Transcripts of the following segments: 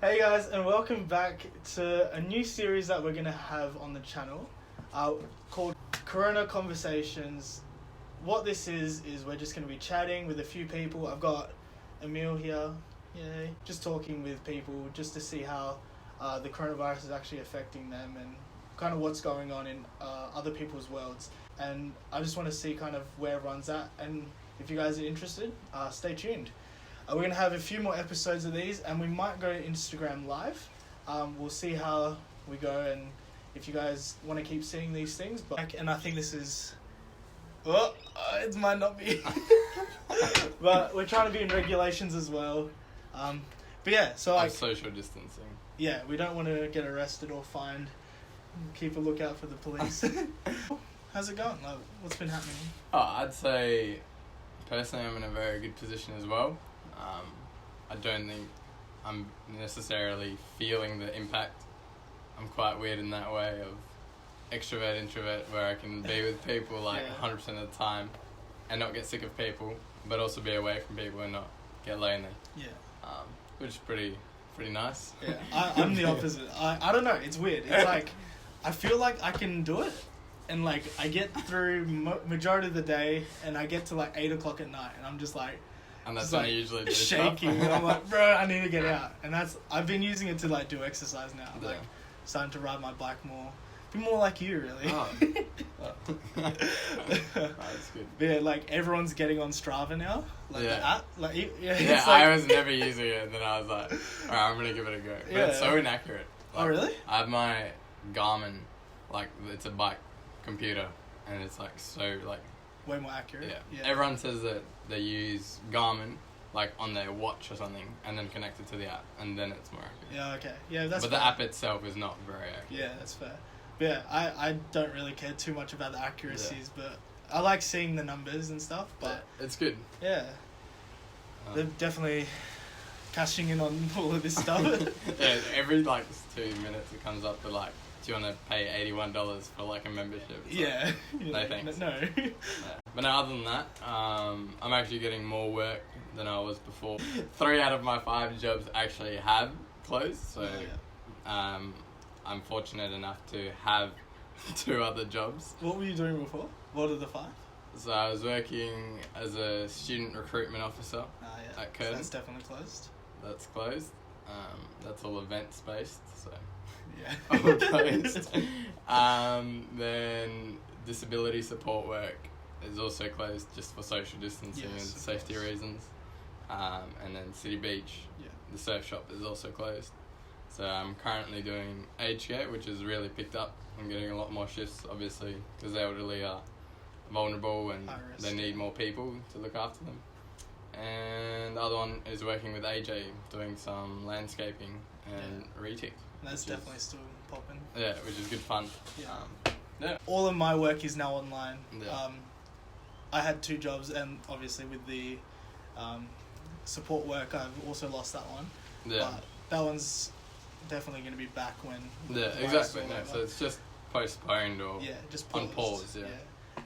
Hey guys, and welcome back to a new series that we're going to have on the channel called Corona Conversations. What this is we're just going to be chatting with a few people. I've got Emile here, yay, just talking with people just to see how the coronavirus is actually affecting them and kind of what's going on in other people's worlds. And I just want to see kind of where everyone's at, and if you guys are interested, stay tuned. We're going to have a few more episodes of these, and we might go to Instagram Live. We'll see how we go, and if you guys want to keep seeing these things. And I think this is... Oh, it might not be. But we're trying to be in regulations as well. But yeah, so like... social distancing. Yeah, we don't want to get arrested or fined. Keep a lookout for the police. How's it going? Like, what's been happening? I'd say, personally, I'm in a very good position as well. I don't think I'm necessarily feeling the impact. I'm quite weird in that way of extrovert, introvert, where I can be with people 100% of the time and not get sick of people, but also be away from people and not get lonely. Yeah. Which is pretty nice. Yeah, I'm the opposite. I don't know, it's weird. It's like, I feel like I can do it, and like, I get through majority of the day, and I get to 8 o'clock at night, and I'm just like... And that's when I usually do shaking. And I'm like, bro, I need to get out. And I've been using it to do exercise now. Yeah. Starting to ride my bike more. Be more like you, really. Oh. That's good. Yeah, everyone's getting on Strava now. The app. I was never using it, and then I was like, alright, I'm gonna give it a go. But it's so inaccurate. Oh, really? I have my Garmin, it's a bike computer, and it's so way more accurate. Yeah. Everyone says that they use Garmin on their watch or something, and then connect it to the app, and then it's more accurate. Yeah, okay. Yeah, that's But fair. the app itself is not very accurate. Yeah, that's fair. But yeah, I don't really care too much about the accuracies, but I like seeing the numbers and stuff, but... Yeah, it's good. Yeah. They're definitely cashing in on all of this stuff. Yeah, every 2 minutes it comes up to do you want to pay $81 for a membership? Yeah. No thanks. No. Yeah. But no, other than that, I'm actually getting more work than I was before. 3 out of my 5 jobs actually have closed, so I'm fortunate enough to have 2 other jobs. What were you doing before? What are the 5? So I was working as a student recruitment officer at Curtin. So that's definitely closed. That's closed. That's all events based, so... Yeah. All closed. Then disability support work is also closed just for social distancing and safety reasons. And then City Beach, the surf shop, is also closed. So I'm currently doing aged care, which has really picked up. I'm getting a lot more shifts, obviously, because the elderly are vulnerable and they need more people to look after them. And the other one is working with AJ, doing some landscaping and retic. That's definitely still popping. Yeah, which is good fun. Yeah. All of my work is now online. Yeah. I had 2 jobs, and obviously with the support work, I've also lost that one. Yeah. But that one's definitely going to be back when... Yeah, exactly. No, so it's just postponed or just on pause. Yeah.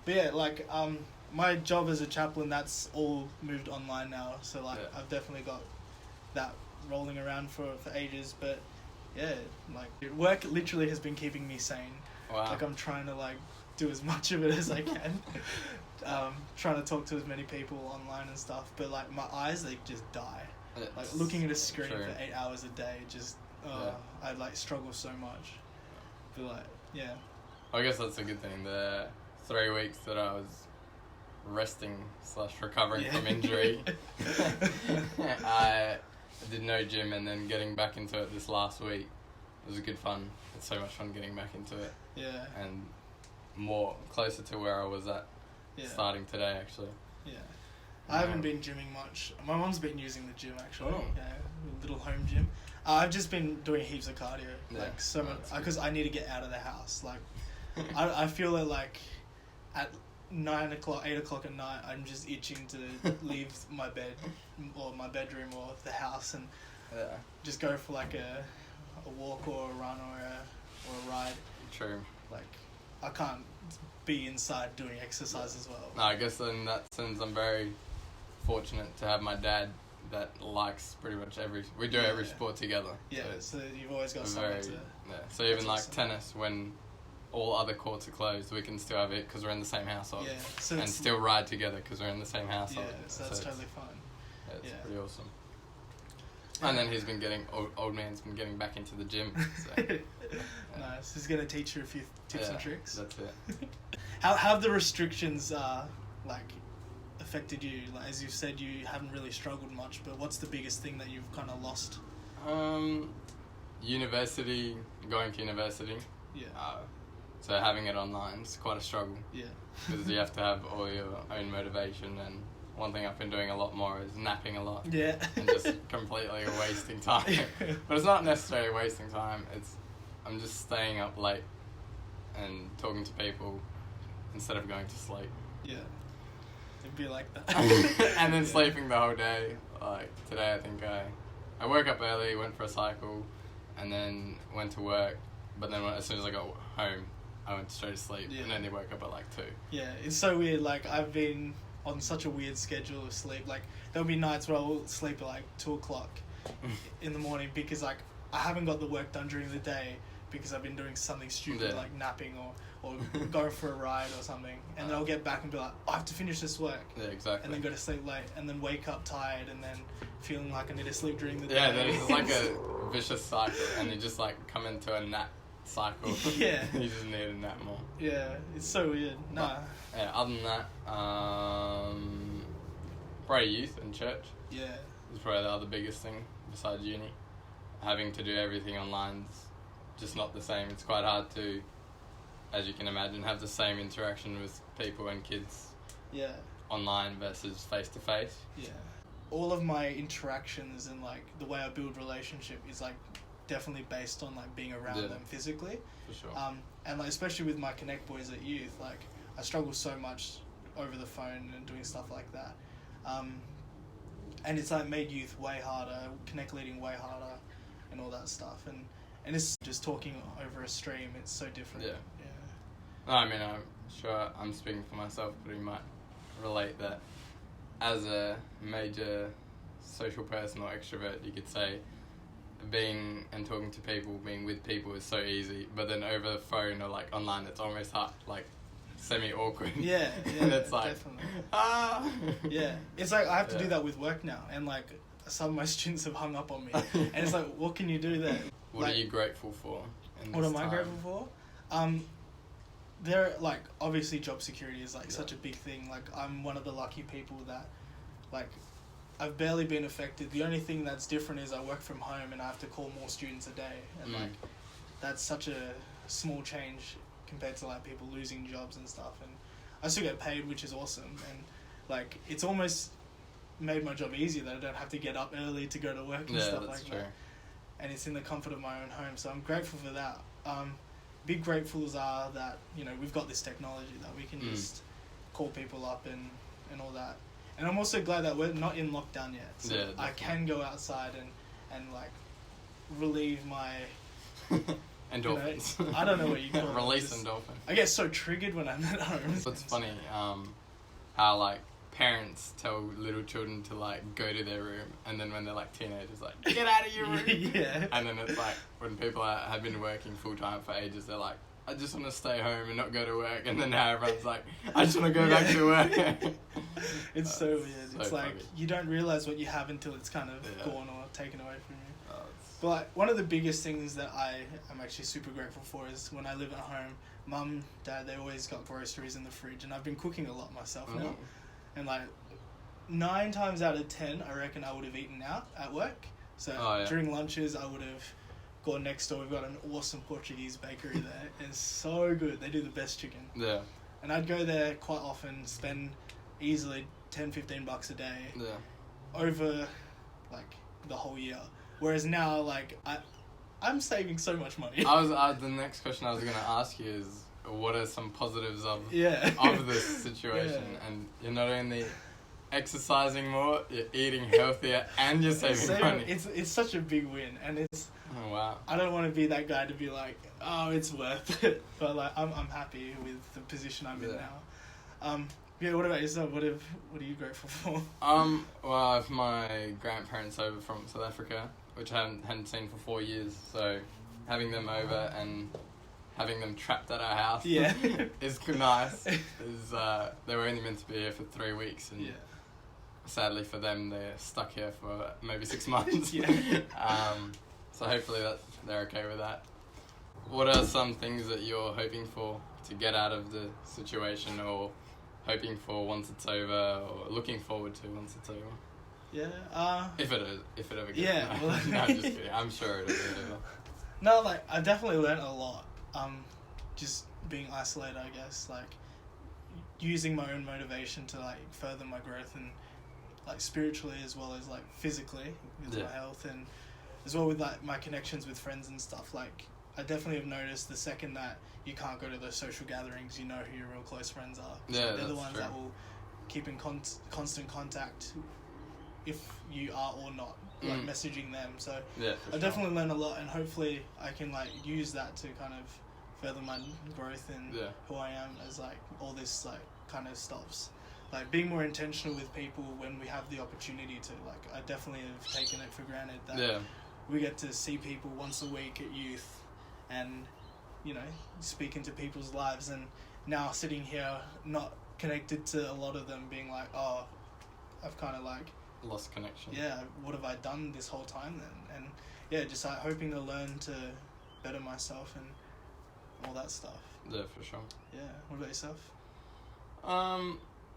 But yeah, my job as a chaplain, that's all moved online now. So I've definitely got that rolling around for ages, but... Yeah, work literally has been keeping me sane. Wow. I'm trying to do as much of it as I can. Trying to talk to as many people online and stuff, but my eyes, they just die. Looking at a screen for 8 hours a day, just I'd struggle so much. But I guess that's a good thing. The 3 weeks that I was resting / recovering from injury, I did no gym, and then getting back into it this last week was good fun. It's so much fun getting back into it. Yeah. And closer to where I was at starting today, actually. Yeah. I haven't been gymming much. My mom's been using the gym, actually. Oh. Yeah, a little home gym. I've just been doing heaps of cardio. So much, because I need to get out of the house. I feel that at 9 o'clock, 8 o'clock at night, I'm just itching to leave my bed or my bedroom or the house and just go for a walk or a run or a ride. True. I can't be inside doing exercise as well. No, I guess in that sense I'm very fortunate to have my dad that likes pretty much we do every sport together. Yeah, so you've always got someone to... Yeah, so even like tennis, when all other courts are closed, we can still have it because we're in the same household. Yeah, so and still ride together because we're in the same household. Yeah, so that's totally fun. Yeah, it's pretty awesome. And then he's been old man's been getting back into the gym. So, Nice. He's going to teach you a few tips and tricks. That's it. How have the restrictions affected you? Like, as you've said, you haven't really struggled much, but what's the biggest thing that you've kind of lost? University, going to university. Yeah. So having it online is quite a struggle. Yeah. Because you have to have all your own motivation, and one thing I've been doing a lot more is napping a lot. Yeah. And just completely wasting time. But it's not necessarily wasting time. I'm just staying up late and talking to people instead of going to sleep. Yeah. It'd be like that. And then sleeping the whole day. Like today, I think I woke up early, went for a cycle, and then went to work. But then as soon as I got home, I went straight to sleep, and then I woke up at like 2. Yeah, it's so weird. Like, I've been on such a weird schedule of sleep. Like, there'll be nights where I'll sleep at like 2 o'clock in the morning because like I haven't got the work done during the day because I've been doing something stupid like napping or going for a ride or something, and then I'll get back and be like, I have to finish this work. Yeah, exactly. And then go to sleep late, and then wake up tired, and then feeling like I need to sleep during the day. Yeah, there's like a vicious cycle, and you just like come into a nap cycle. Yeah. You just need a nap more. Yeah, it's so weird. Nah. Yeah, other than that, probably youth and church. Yeah. Is probably the other biggest thing besides uni. Having to do everything online's just not the same. It's quite hard to, as you can imagine, have the same interaction with people and kids online versus face to face. Yeah. All of my interactions and like the way I build relationship is like definitely based on like being around them physically. For sure. And like especially with my Connect boys at youth, like I struggle so much over the phone and doing stuff like that. And it's like made youth way harder, Connect leading way harder, and all that stuff. And it's just talking over a stream. It's so different. Yeah. No, I mean, I'm sure I'm speaking for myself, but you might relate that as a major social person or extrovert, you could say being and talking to people, being with people is so easy, but then over the phone or like online, it's almost hard, like semi-awkward. Yeah, and it's like, definitely. Yeah, it's like I have to do that with work now, and like some of my students have hung up on me, and it's like, what can you do there? What are you grateful for in this What am time? I grateful for? There, like, obviously job security is like such a big thing. Like, I'm one of the lucky people that, like, I've barely been affected. The only thing that's different is I work from home and I have to call more students a day, and like that's such a small change compared to like people losing jobs and stuff. And I still get paid, which is awesome, and like it's almost made my job easier that I don't have to get up early to go to work and stuff like that. And it's in the comfort of my own home, so I'm grateful for that. Big gratefuls are that, you know, we've got this technology that we can just call people up and all that. And I'm also glad that we're not in lockdown yet, so I can go outside and like relieve my endorphins. You know, I don't know what you call it. Release endorphins. I get so triggered when I'm at home. It's funny how like parents tell little children to like go to their room, and then when they're like teenagers, like get out of your room. Yeah. And then it's like when people have been working full time for ages, they're like, I just want to stay home and not go to work. And then now everyone's like, I just want to go back to work. It's so weird. So it's like funny. you don't realize what you have until it's kind of gone or taken away from you. But like, one of the biggest things that I am actually super grateful for is when I live at home, Mum, Dad, they always got groceries in the fridge, and I've been cooking a lot myself now. And like 9 times out of 10, I reckon I would have eaten out at work. So during lunches, I would have gone next door. We've got an awesome Portuguese bakery there. It's so good. They do the best chicken. Yeah. And I'd go there quite often, spend easily $10-15 a day over like the whole year. Whereas now, like I'm saving so much money. The next question I was going to ask you is, what are some positives of this situation? And you're not only exercising more, you're eating healthier, and you're saving money. It's such a big win, and it's. Oh wow! I don't want to be that guy to be like, oh, it's worth it, but like I'm happy with the position I'm in now. Yeah, what about yourself? What are you grateful for? Well, I have my grandparents over from South Africa, which I hadn't seen for 4 years, so having them over and having them trapped at our house is nice. They were only meant to be here for 3 weeks, and sadly for them, they're stuck here for maybe 6 months. So hopefully they're okay with that. What are some things that you're hoping for to get out of the situation, or hoping for once it's over, or looking forward to once it's over? Yeah. If it ever gets. Yeah. No, I'm just kidding. I'm sure it'll be over. No, like I definitely learned a lot. Just being isolated, I guess, like using my own motivation to like further my growth, and like spiritually as well as like physically with my health, and as well with like my connections with friends and stuff. Like I definitely have noticed the second that you can't go to those social gatherings, you know who your real close friends are. So they're the ones that will keep in constant contact if you are or not, like messaging them. So I definitely learned a lot, and hopefully I can like use that to kind of further my growth in who I am as like all this like kind of stops. Like being more intentional with people when we have the opportunity to. Like I definitely have taken it for granted that we get to see people once a week at youth, and you know, speak into people's lives, and now sitting here not connected to a lot of them, being like, oh, I've kind of like lost connection. Yeah, what have I done this whole time then? And yeah, just like hoping to learn to better myself and all that stuff. Yeah, for sure. Yeah. What about yourself?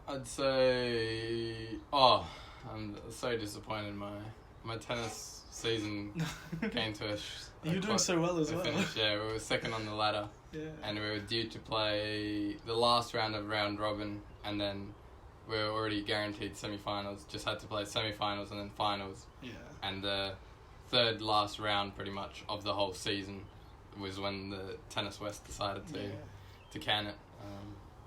I'd say, I'm so disappointed. My tennis season came to a You're doing so well as well. Finish. Yeah, we were second on the ladder. Yeah. And we were due to play the last round of round robin, and then we were already guaranteed semi-finals. Just had to play semi-finals and then finals. Yeah. And the third last round, pretty much, of the whole season was when the Tennis West decided to can it.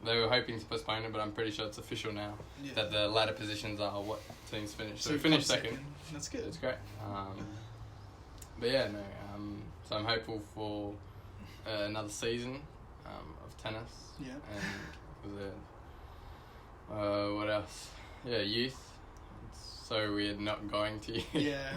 They were hoping to postpone it, but I'm pretty sure it's official now that the ladder positions are what teams finish. So we finished second. That's good. It's great. But yeah, no. So I'm hopeful for another season of tennis. Yeah. And what else? Yeah, youth. It's so weird not going to youth. Yeah.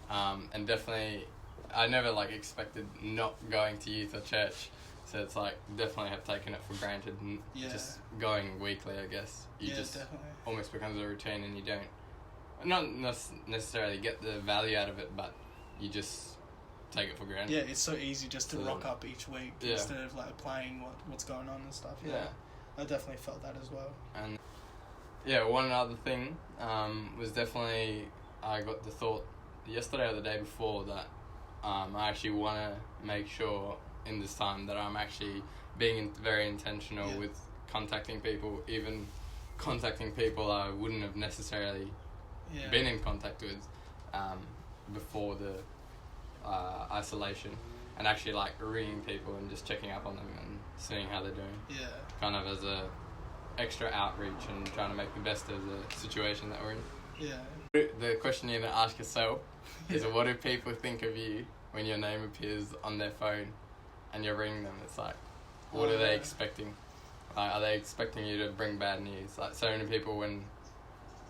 And definitely, I never like expected not going to youth or church. So it's like definitely have taken it for granted, and just going weekly, I guess. You just definitely. Almost becomes a routine, and you don't necessarily get the value out of it, but you just take it for granted. Yeah, it's so easy just to rock up each week instead of like applying what's going on and stuff. Yeah, I definitely felt that as well. And one other thing was definitely I got the thought yesterday or the day before that I actually want to make sure in this time that I'm actually being very intentional with contacting people, even contacting people I wouldn't have necessarily been in contact with before the isolation, and actually like ringing people and just checking up on them and seeing how they're doing. Yeah. Kind of as a extra outreach and trying to make the best of the situation that we're in. Yeah. The question you need to ask yourself is what do people think of you when your name appears on their phone and you're ringing them? It's like, what are they expecting? Are they expecting you to bring bad news? Like so many people, when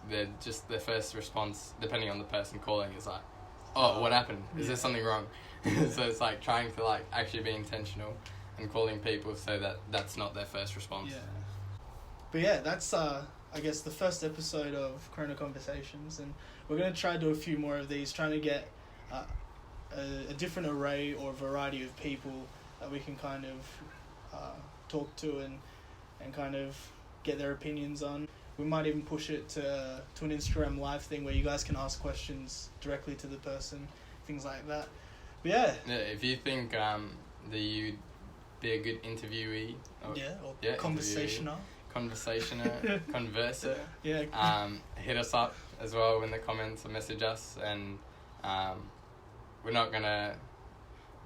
they're just their first response, depending on the person calling, is like, oh, what happened? Is there something wrong? So it's like trying to like actually be intentional and calling people so that that's not their first response. Yeah. But yeah, that's I guess the first episode of Corona Conversations, and we're going to try to do a few more of these, trying to get a different array or variety of people that we can kind of talk to and kind of get their opinions on. We might even push it to an Instagram live thing where you guys can ask questions directly to the person, things like that. But yeah. If you think that you'd be a good interviewee. Or conversational. Converser. Hit us up as well in the comments or message us, and we're not gonna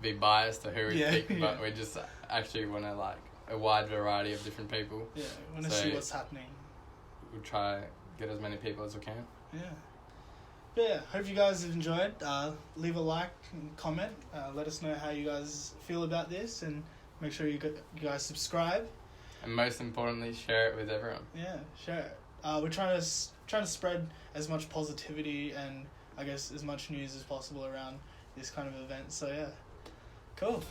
be biased to who we pick, but we just actually want to like a wide variety of different people. Yeah, we want to see what's happening. We'll try get as many people as we can. Yeah. But yeah, hope you guys have enjoyed. Leave a like and comment. Let us know how you guys feel about this, and make sure you guys subscribe. And most importantly, share it with everyone. Yeah, share it. We're trying to spread as much positivity and I guess as much news as possible around this kind of event. So yeah, cool.